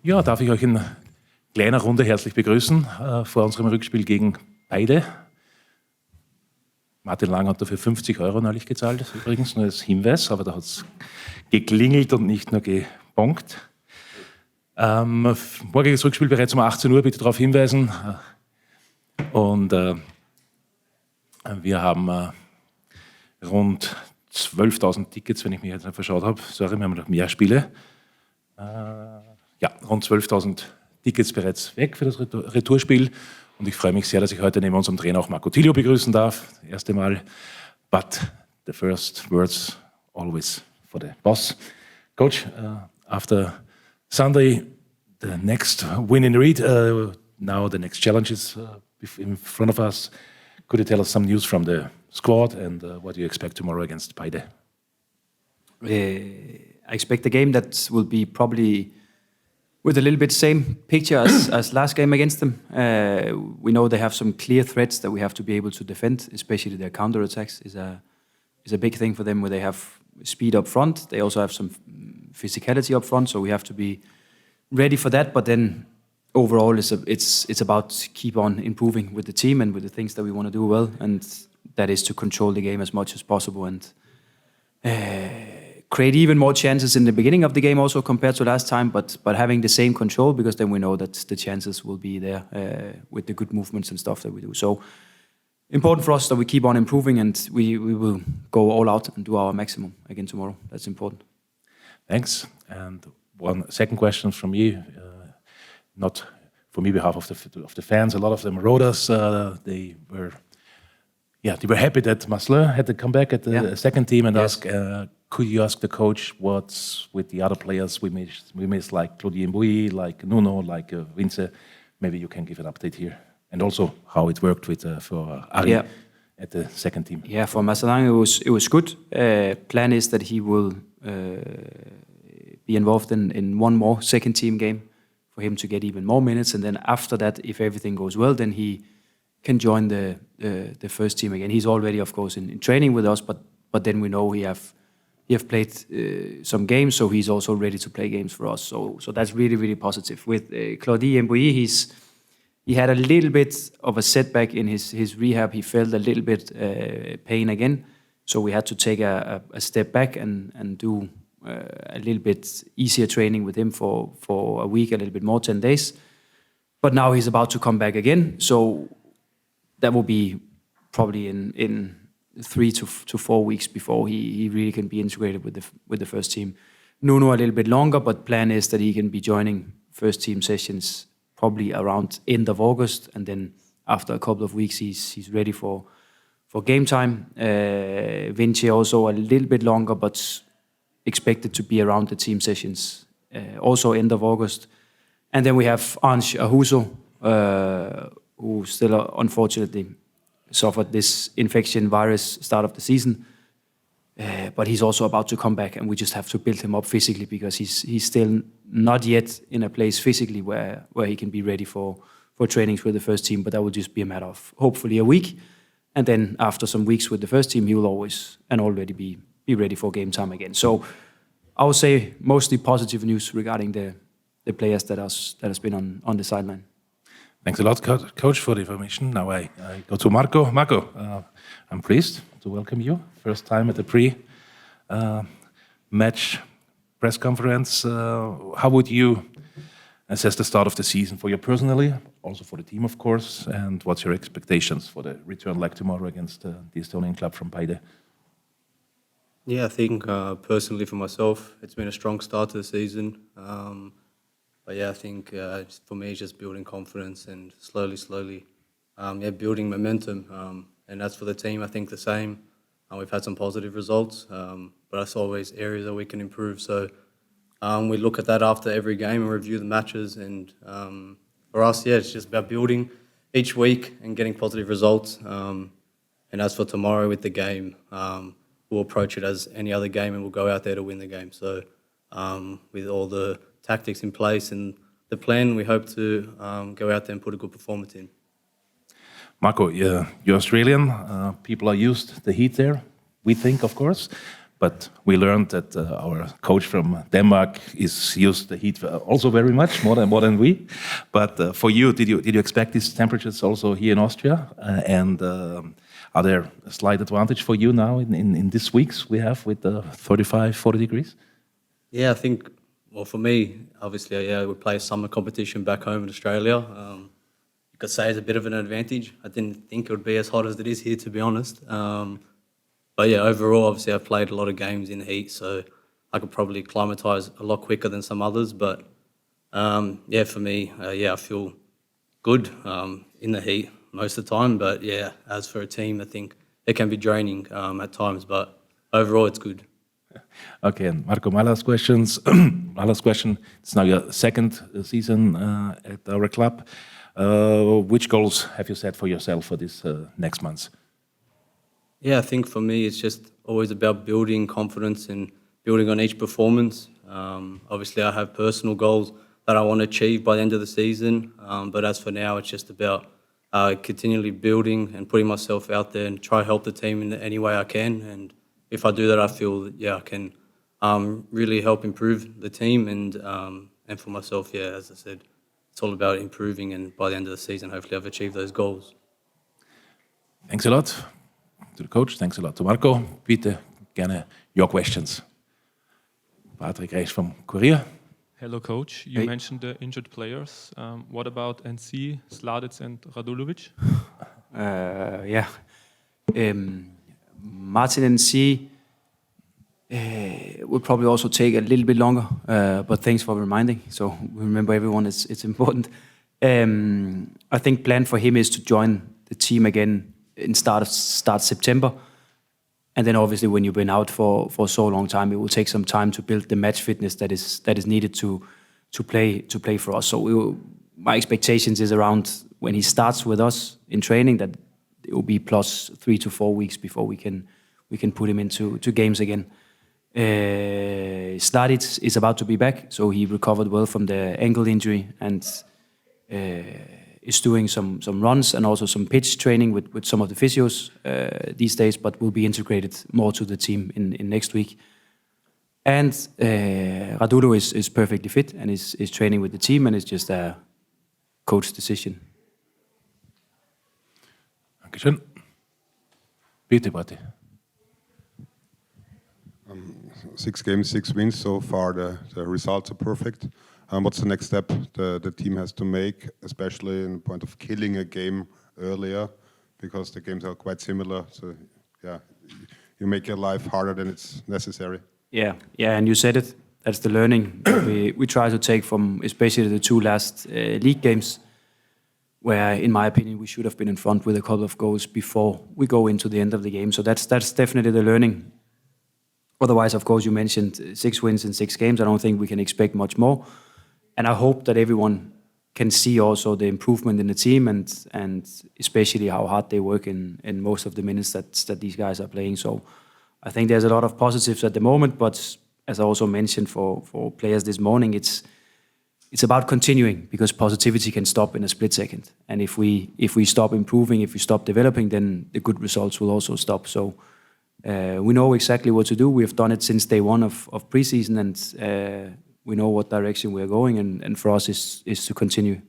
Ja, darf ich euch in kleiner Runde herzlich begrüßen vor unserem Rückspiel gegen Paide. Martin Lang hat dafür 50 € neulich gezahlt, übrigens, nur als Hinweis, aber da hat es geklingelt und nicht nur gebonkt. Morgiges Rückspiel bereits um 18 Uhr, bitte darauf hinweisen. Und wir haben rund 12.000 Tickets, wenn ich mich jetzt nicht verschaut habe. Sorry, wir haben noch mehr Spiele. Ja, rund 12.000 Tickets bereits weg für das Retourspiel. Und ich freue mich sehr, dass ich heute neben unserem Trainer auch Marco Tilio begrüßen darf. Das erste Mal. But the first words always for the boss. Coach, after Sunday, the next win in Reed, now the next challenge is in front of us. Could you tell us some news from the squad and what do you expect tomorrow against Paide? I expect a game that will be probably with a little bit same picture as last game against them. We know they have some clear threats that we have to be able to defend, especially their counterattacks is a big thing for them, where they have speed up front. They also have some physicality up front, so we have to be ready for that. But then overall, it's about keep on improving with the team and with the things that we want to do well, and that is to control the game as much as possible and create even more chances in the beginning of the game also compared to last time, but having the same control, because then we know that the chances will be there with the good movements and stuff that we do. So important for us that we keep on improving, and we will go all out and do our maximum again tomorrow. That's important. Thanks. And one second question from me, not for me behalf of the fans. A lot of them wrote us. They were happy that Masler had to come back at the second team and ask. Could you ask the coach what's with the other players we missed like Claudie Mbui, like Nuno, like Vince? Maybe you can give an update here. And also how it worked with for Ari at the second team. Yeah, for Masalang it was good. Plan is that he will be involved in one more second team game for him to get even more minutes. And then after that, if everything goes well, then he can join the first team again. He's already, of course, in training with us, but then we know he have played some games, so he's also ready to play games for us. So that's really, really positive. With Claudie Mbui, he had a little bit of a setback in his rehab. He felt a little bit pain again, so we had to take a step back and do a little bit easier training with him for a week, a little bit more, 10 days. But now he's about to come back again, so that will be probably in 3 to 4 weeks before he really can be integrated with the first team. Nuno a little bit longer, but plan is that he can be joining first team sessions probably around end of August, and then after a couple of weeks he's ready for game time. Vinci also a little bit longer, but expected to be around the team sessions also end of August. And then we have Ange Ahuso, who still unfortunately suffered this infection virus start of the season, but he's also about to come back, and we just have to build him up physically, because he's still not yet in a place physically where he can be ready for trainings with the first team. But that will just be a matter of hopefully a week, and then after some weeks with the first team, he will always and already be ready for game time again. So I would say mostly positive news regarding the players that has been on the sideline. Thanks a lot, Coach, for the information. Now I go to Marco. Marco, I'm pleased to welcome you. First time at the pre-match press conference. How would you assess the start of the season for you personally, also for the team, of course, and what's your expectations for the return leg tomorrow against the Estonian club from Paide? Yeah, I think personally for myself, it's been a strong start to the season. But yeah, I think for me, it's just building confidence and slowly, building momentum. And as for the team, I think the same. We've had some positive results, but that's always areas that we can improve. So we look at that after every game and review the matches. And for us, it's just about building each week and getting positive results. And as for tomorrow with the game, we'll approach it as any other game, and we'll go out there to win the game. So with all the tactics in place and the plan, we hope to go out there and put a good performance in. Marco, you're Australian. People are used to the heat there, we think, of course. But we learned that our coach from Denmark is used the heat also very much, more than we. But for you, did you expect these temperatures also here in Austria? And are there a slight advantage for you now in these weeks we have with 35, 40 degrees? Yeah, I think, well, for me, obviously, we play summer competition back home in Australia. You could say it's a bit of an advantage. I didn't think it would be as hot as it is here, to be honest. But yeah, overall, obviously, I've played a lot of games in the heat, so I could probably acclimatise a lot quicker than some others. But yeah, for me, I feel good in the heat most of the time. But yeah, as for a team, I think it can be draining at times. But overall, it's good. Okay, and Marco, my last question. It's now your second season at our club. Which goals have you set for yourself for this next month? Yeah, I think for me, it's just always about building confidence and building on each performance. Obviously, I have personal goals that I want to achieve by the end of the season. But as for now, it's just about continually building and putting myself out there and try to help the team in any way I can. And if I do that, I feel that, I can really help improve the team. And for myself, as I said, it's all about improving. And by the end of the season, hopefully I've achieved those goals. Thanks a lot to the coach. Thanks a lot to Marco. Bitte gerne your questions. Patrick Reis from Korea. Hello, coach. You mentioned the injured players. What about NC, Sladic, and Radulovic? Martin NC would probably also take a little bit longer, but thanks for reminding. So remember, everyone, it's important. I think plan for him is to join the team again in start September. And then obviously when you've been out for so long time, it will take some time to build the match fitness that is needed to play for us. So my expectations is around when he starts with us in training that it will be plus 3 to 4 weeks before we can put him into games again. Sladic is about to be back, so he recovered well from the ankle injury and is doing some runs and also some pitch training with some of the physios these days, but will be integrated more to the team in next week. And Radulo is perfectly fit and is training with the team, and it's just a coach decision. Dankeschön. Bitte, Barty. 6 games, 6 wins so far. The results are perfect. What's the next step the team has to make, especially in the point of killing a game earlier, because the games are quite similar. So, you make your life harder than it's necessary. Yeah, and you said it. That's the learning we try to take from especially the 2 last league games, where, in my opinion, we should have been in front with a couple of goals before we go into the end of the game. So that's definitely the learning. Otherwise, of course, you mentioned 6 wins in 6 games. I don't think we can expect much more. And I hope that everyone can see also the improvement in the team and especially how hard they work in most of the minutes that these guys are playing. So I think there's a lot of positives at the moment, but as I also mentioned for players this morning, it's about continuing, because positivity can stop in a split second. And if we stop improving, if we stop developing, then the good results will also stop. So we know exactly what to do. We have done it since day one of preseason, and we know what direction we are going, and for us is to continue.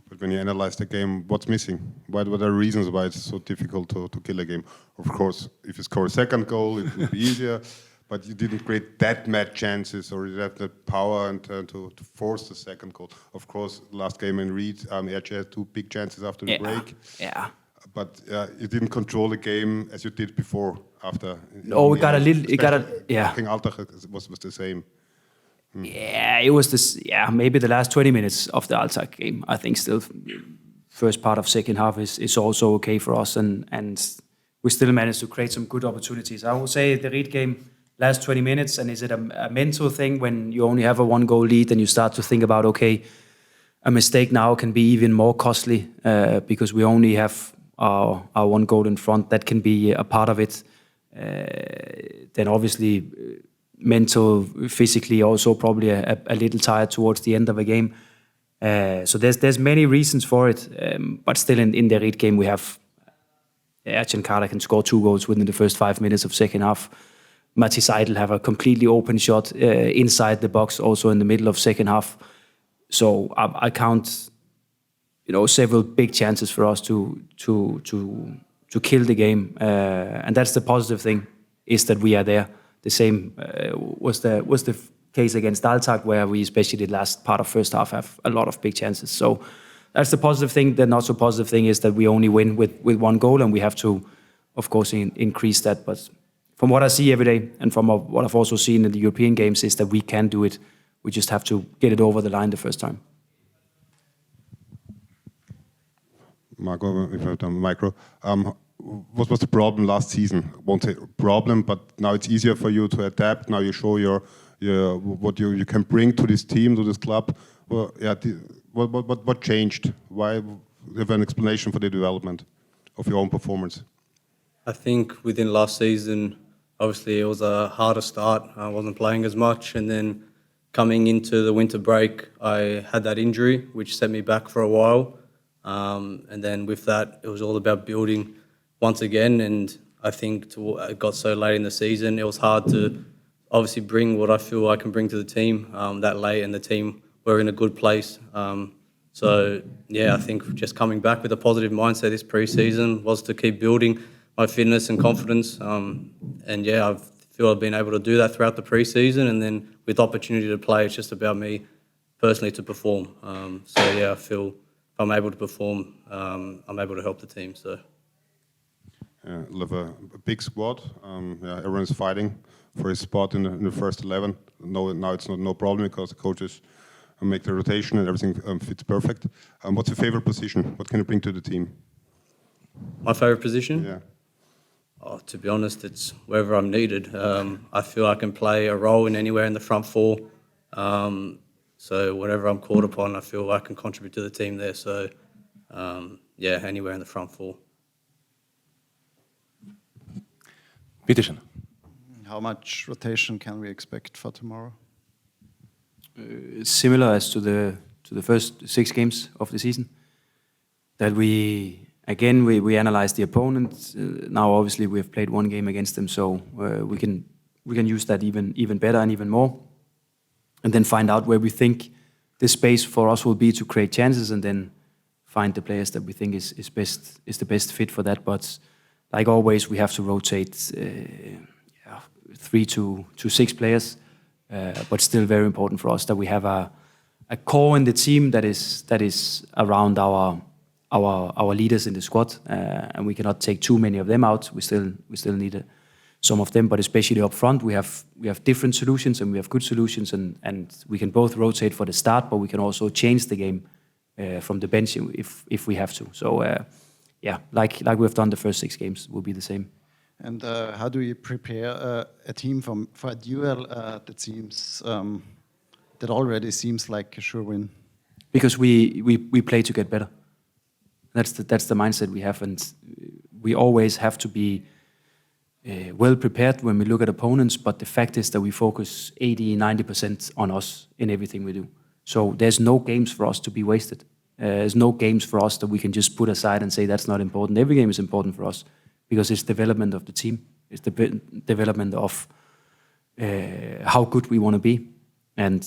But when you analyze the game, what's missing? What are the reasons why it's so difficult to kill a game? Of course, if you score a second goal, it would be easier, but you didn't create that many chances, or you have the power and to force the second goal. Of course, last game in Reed, Erce had 2 big chances after the break. Yeah. But you didn't control the game as you did before. After. Oh, we got a little. King Altach was the same. Yeah, it was this. Yeah, maybe the last 20 minutes of the Altach game. I think still first part of second half is also okay for us, and we still managed to create some good opportunities. I would say the Reed game last 20 minutes, and is it a mental thing when you only have a 1-goal lead and you start to think about, okay, a mistake now can be even more costly because we only have our 1 goal in front. That can be a part of it. Then obviously mental, physically also probably a little tired towards the end of a game. So there's many reasons for it, but still in the Reed game we have Erce Carter can score 2 goals within the first 5 minutes of second half. Matti Seidel have a completely open shot inside the box, also in the middle of second half. So I count, several big chances for us to kill the game, and that's the positive thing, is that we are there. The same was the case against Daltag, where we, especially the last part of first half, have a lot of big chances. So that's the positive thing. The not so positive thing is that we only win with one goal, and we have to, of course, increase that. But from what I see every day, and from what I've also seen in the European games, is that we can do it. We just have to get it over the line the first time. Marco, if I have time, micro. What was the problem last season? I won't say problem, but now it's easier for you to adapt. Now you show what you can bring to this team, to this club. Well, yeah, what changed? Why? You have an explanation for the development of your own performance? I think within last season, obviously it was a harder start. I wasn't playing as much, and then coming into the winter break, I had that injury, which set me back for a while. And then with that, it was all about building once again. And I think it got so late in the season, it was hard to obviously bring what I feel I can bring to the team that late, and the team were in a good place. So yeah, I think just coming back with a positive mindset this pre-season was to keep building my fitness and confidence. And yeah, I feel I've been able to do that throughout the pre-season, and then with opportunity to play, it's just about me personally to perform. So yeah, I feel if I'm able to perform, I'm able to help the team. So. You have a big squad. Everyone's fighting for his spot in the first 11. Now it's no problem because the coaches make the rotation and everything fits perfect. What's your favorite position? What can you bring to the team? My favorite position? Yeah. Oh, to be honest, it's wherever I'm needed. I feel I can play a role in anywhere in the front four. So whenever I'm called upon, I feel I can contribute to the team there. So yeah, anywhere in the front four. Bitteschön. How much rotation can we expect for tomorrow? Similar as to the first 6 games of the season. That we analyze the opponent. Now, obviously, we have played 1 game against them, so we can use that even better and even more, and then find out where we think the space for us will be to create chances, and then find the players that we think is the best fit for that. But like always, we have to rotate 3 to 6 players, but still very important for us that we have a core in the team that is around our leaders in the squad, and we cannot take too many of them out. We still need some of them, but especially up front, we have different solutions, and we have good solutions, and we can both rotate for the start, but we can also change the game from the bench if we have to. So yeah, like we've done the first 6 games, will be the same. And how do you prepare a team for a duel that already seems like a sure win? Because we play to get better. That's the mindset we have, and we always have to be well prepared when we look at opponents. But the fact is that we focus 80-90% on us in everything we do. So there's no games for us to be wasted. There's no games for us that we can just put aside and say that's not important. Every game is important for us because it's development of the team. It's the development of how good we want to be. And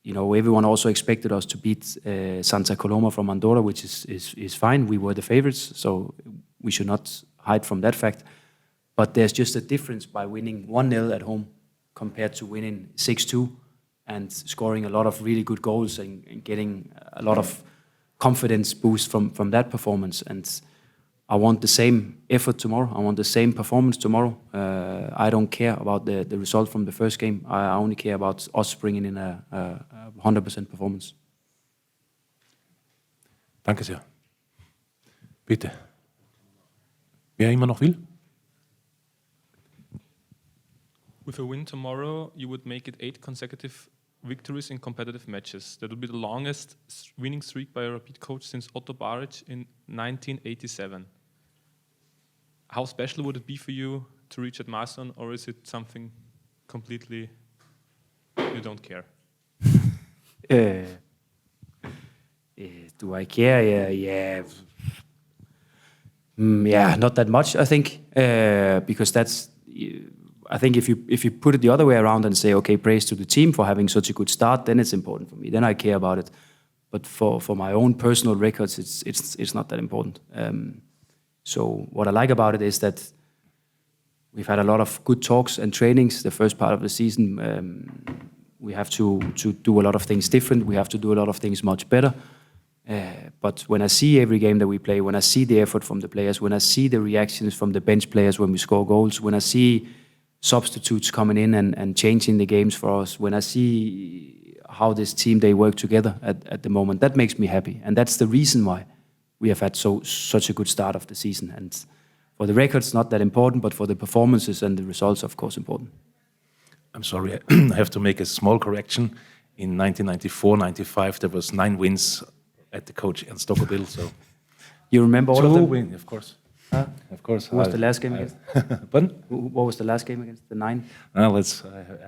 everyone also expected us to beat Santa Coloma from Andorra, which is fine. We were the favorites, so we should not hide from that fact. But there's just a difference by winning 1-0 at home compared to winning 6-2 and scoring a lot of really good goals and getting a lot of confidence boost from that performance. And I want the same effort tomorrow. I want the same performance tomorrow. I don't care about the result from the first game. I only care about us bringing in a 100% performance. Danke sehr. Bitte. Wer immer noch will? With a win tomorrow, you would make it 8 consecutive victories in competitive matches. That would be the longest winning streak by a Rapid coach since Otto Baric in 1987. How special would it be for you to reach that milestone, or is it something completely you don't care? Do I care? Yeah. Yeah, not that much, I think, because I think if you put it the other way around and say, okay, praise to the team for having such a good start, then it's important for me. Then I care about it. But for my own personal records, it's not that important. So what I like about it is that we've had a lot of good talks and trainings the first part of the season. We have to do a lot of things different. We have to do a lot of things much better. But when I see every game that we play, when I see the effort from the players, when I see the reactions from the bench players when we score goals, when I see substitutes coming in and changing the games for us, when I see how this team, they work together at the moment, that makes me happy. And that's the reason why we have had such a good start of the season. And for the records, not that important, but for the performances and the results, of course, important. I'm sorry, I have to make a small correction. In 1994-95, there was 9 wins at the coach and Stockerbill. So you remember all of them? Wins, of course. Of course. Who was the last game against? Pardon? What was the last game against? The 9? I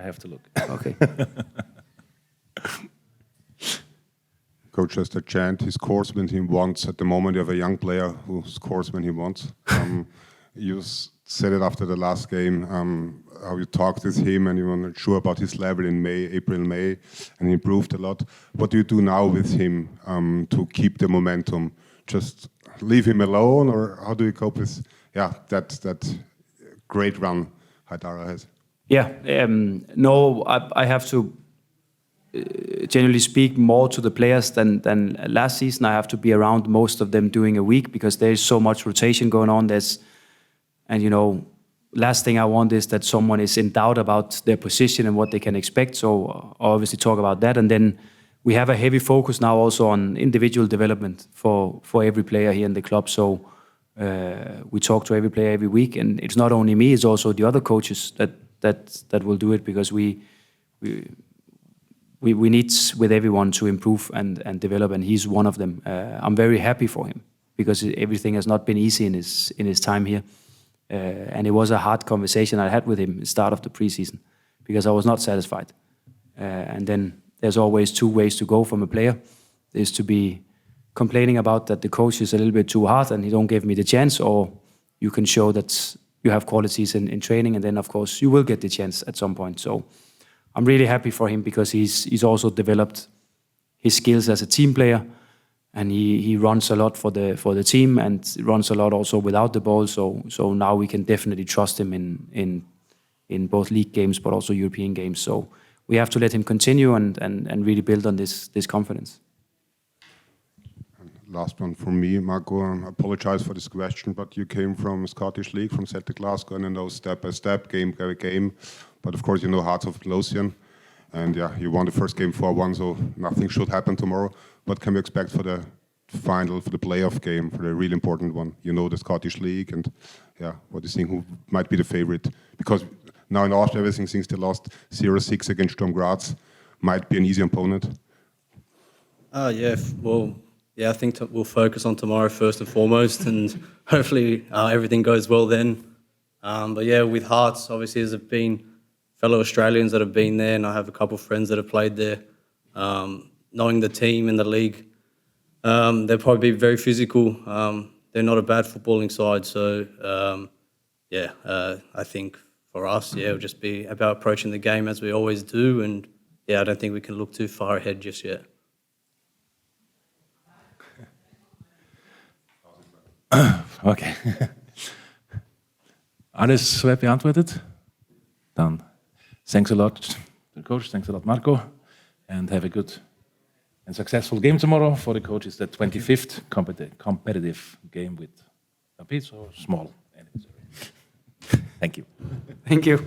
have to look. Okay. Coach has to chant, he scores when he wants. At the moment, you have a young player who scores when he wants. You said it after the last game, how you talked with him and you were not sure about his level in April, May, and he improved a lot. What do you do now with him to keep the momentum? Just leave him alone, or how do you cope with that great run Haidara has? Yeah, no, I have to generally speak more to the players than last season. I have to be around most of them during a week because there is so much rotation going on. And you know, last thing I want is that someone is in doubt about their position and what they can expect. So I obviously talk about that. And then we have a heavy focus now also on individual development for every player here in the club. So we talk to every player every week. And it's not only me, it's also the other coaches that will do it, because we need with everyone to improve and develop, and he's one of them. I'm very happy for him because everything has not been easy in his time here. And it was a hard conversation I had with him at the start of the preseason because I was not satisfied. And then there's always 2 ways to go from a player. There's to be complaining about that the coach is a little bit too hard and he don't give me the chance, or you can show that you have qualities in training, and then of course you will get the chance at some point. So I'm really happy for him because he's also developed his skills as a team player. And he runs a lot for the team and runs a lot also without the ball. So now we can definitely trust him in both league games but also European games. So we have to let him continue and really build on this confidence. Last one from me, Marco. I apologize for this question, but you came from Scottish League, from Celtic Glasgow, and I know step by step, game by game. But of course, you know Hearts of Midlothian. And yeah, you won the first game 4-1, so nothing should happen tomorrow. What can we expect for the final, for the playoff game, for the really important one? You know the Scottish League, and yeah, what do you think, who might be the favorite? Because now in Austria, everything since they lost 0-6 against Sturm Graz, might be an easy opponent. I think we'll focus on tomorrow first and foremost, and hopefully everything goes well then. But yeah, with Hearts, obviously there's been fellow Australians that have been there, and I have a couple of friends that have played there. Knowing the team and the league, they'll probably be very physical. They're not a bad footballing side, so I think for us, it'll just be about approaching the game as we always do, and I don't think we can look too far ahead just yet. Okay. Alles soweit beantwortet? Dann thanks a lot, coach. Thanks a lot, Marco. And have a good and successful game tomorrow. For the coach, it's the 25th competitive game with a bit so small. Thank you. Thank you.